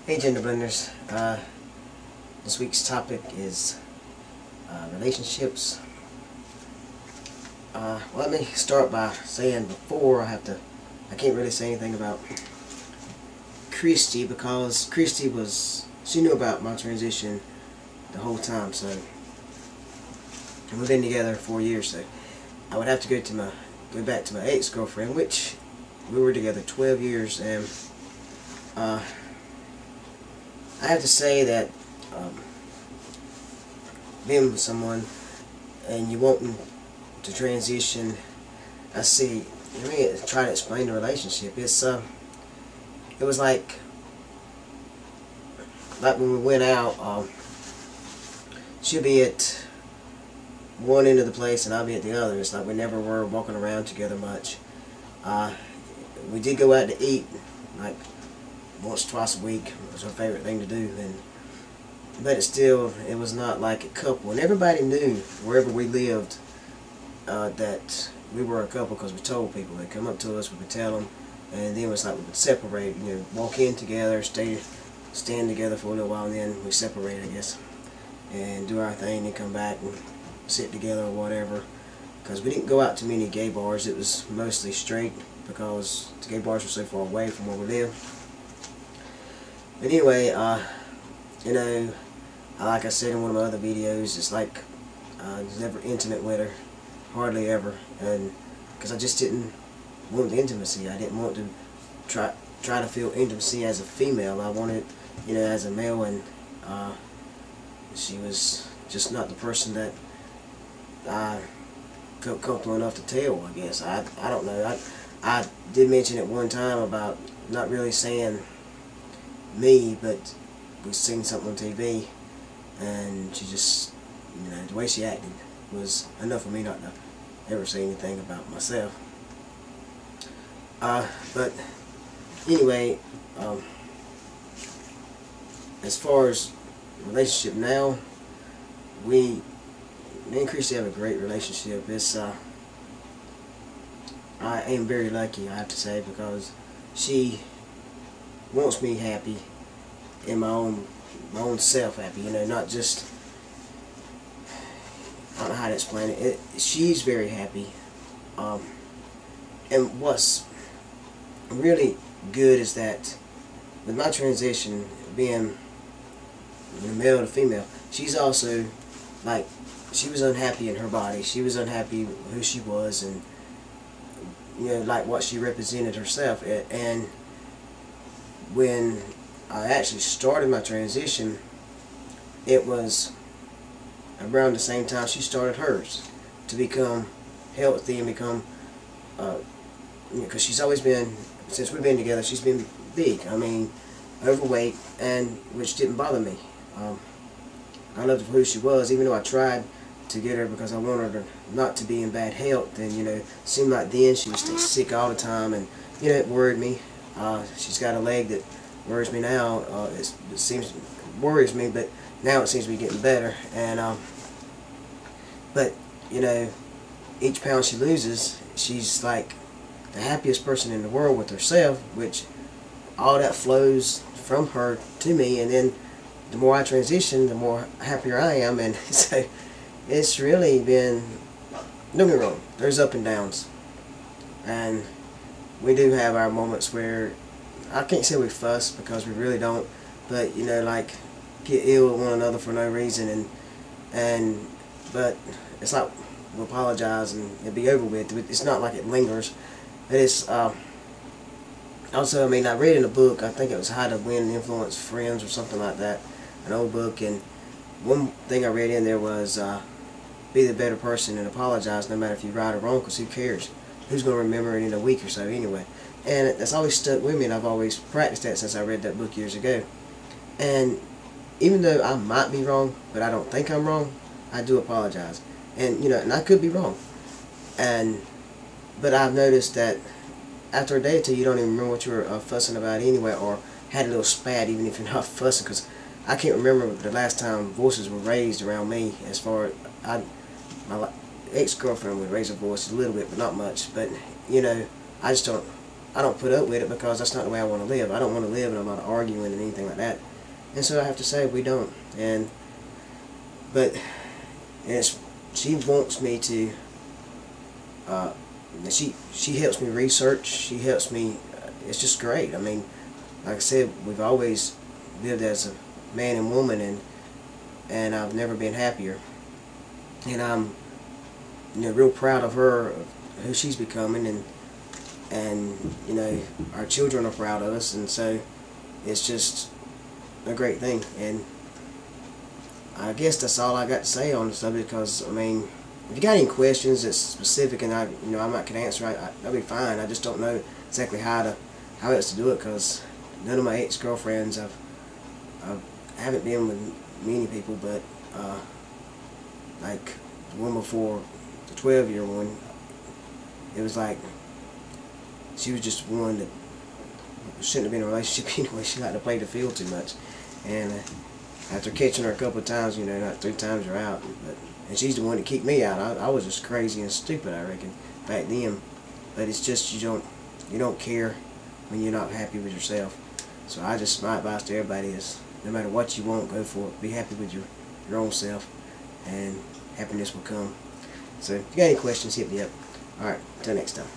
Hey GenderBlenders, this week's topic is relationships. Well, let me start by saying before I can't really say anything about Christy because she knew about my transition the whole time, so and we've been together 4 years, so I would have to go back to my ex-girlfriend, which we were together 12 years, and I have to say that being with someone and you wanting to transition, let me try to explain the relationship. It was like when we went out, she'll be at one end of the place and I'll be at the other. It's like we never were walking around together much. We did go out to eat like once, twice a week. It was her favorite thing to do, but it was not like a couple. And everybody knew wherever we lived that we were a couple because we told people. They'd come up to us, we would tell them, and then it was like we would separate. Walk in together, stand together for a little while, and then we separate, I guess, and do our thing, and come back and sit together or whatever. Because we didn't go out to many gay bars. It was mostly straight because the gay bars were so far away from where we live. But anyway, like I said in one of my other videos, it's like I was never intimate with her, hardly ever, and because I just didn't want the intimacy. I didn't want to try to feel intimacy as a female. I wanted, as a male, and she was just not the person that I felt comfortable enough to tell, I guess. I don't know. I did mention at one time about not really saying me, but we seen something on TV, and she just, the way she acted was enough for me not to ever say anything about myself. But anyway, as far as relationship now, me and Christy have a great relationship. I am very lucky, I have to say, because she wants me happy and my own self happy, not just, I don't know how to explain it. She's very happy, and what's really good is that with my transition being male to female, she's also, like, she was unhappy in her body. She was unhappy with who she was, and like what she represented herself. And when I actually started my transition, it was around the same time she started hers, to become healthy and become, because she's always been, since we've been together, she's been big. I mean, overweight, and which didn't bother me. I loved her for who she was, even though I tried to get her because I wanted her not to be in bad health. And it seemed like then she would stay sick all the time, and it worried me. She's got a leg that worries me now. Worries me, but now it seems to be getting better. And but each pound she loses, she's like the happiest person in the world with herself, which all that flows from her to me. And then the more I transition, the more happier I am. And so it's really been, don't get me wrong, there's up and downs, and we do have our moments where I can't say we fuss, because we really don't, but like get ill with one another for no reason, but it's like we'll apologize and it'll be over with. It's not like it lingers, but it's also, I mean, I read in a book, I think it was How to Win and Influence Friends or something like that, an old book, and one thing I read in there was be the better person and apologize no matter if you're right or wrong, because who cares? Who's going to remember it in a week or so anyway? And that's always stuck with me, and I've always practiced that since I read that book years ago. And even though I might be wrong, but I don't think I'm wrong, I do apologize. And and I could be wrong. But I've noticed that after a day or two, you don't even remember what you were fussing about anyway, or had a little spat, even if you're not fussing, because I can't remember the last time voices were raised around me. As far as my ex-girlfriend would raise her voice a little bit, but not much. But I just don't. I don't put up with it because that's not the way I want to live. I don't want to live in a lot of arguing and anything like that. And so I have to say we don't. But she wants me to. She helps me research. She helps me. It's just great. I mean, like I said, we've always lived as a man and woman, and I've never been happier. And I'm, real proud of her, of who she's becoming, and our children are proud of us, and so it's just a great thing. And I guess that's all I got to say on the subject, because I mean, if you got any questions that's specific and I might can answer, that'll be fine. I just don't know exactly how else to do it, because none of my ex-girlfriends I haven't been with many people, but like the one before, the 12-year one, it was like she was just one that shouldn't have been in a relationship anyway. She liked to play the field too much, and after catching her a couple of times, not 3 times you're out, and she's the one that kicked me out. I was just crazy and stupid, I reckon, back then. But it's just you don't care when you're not happy with yourself. So my advice to everybody is, no matter what you want, go for it. Be happy with your own self, and happiness will come. So if you got any questions, hit me up. Alright, until next time.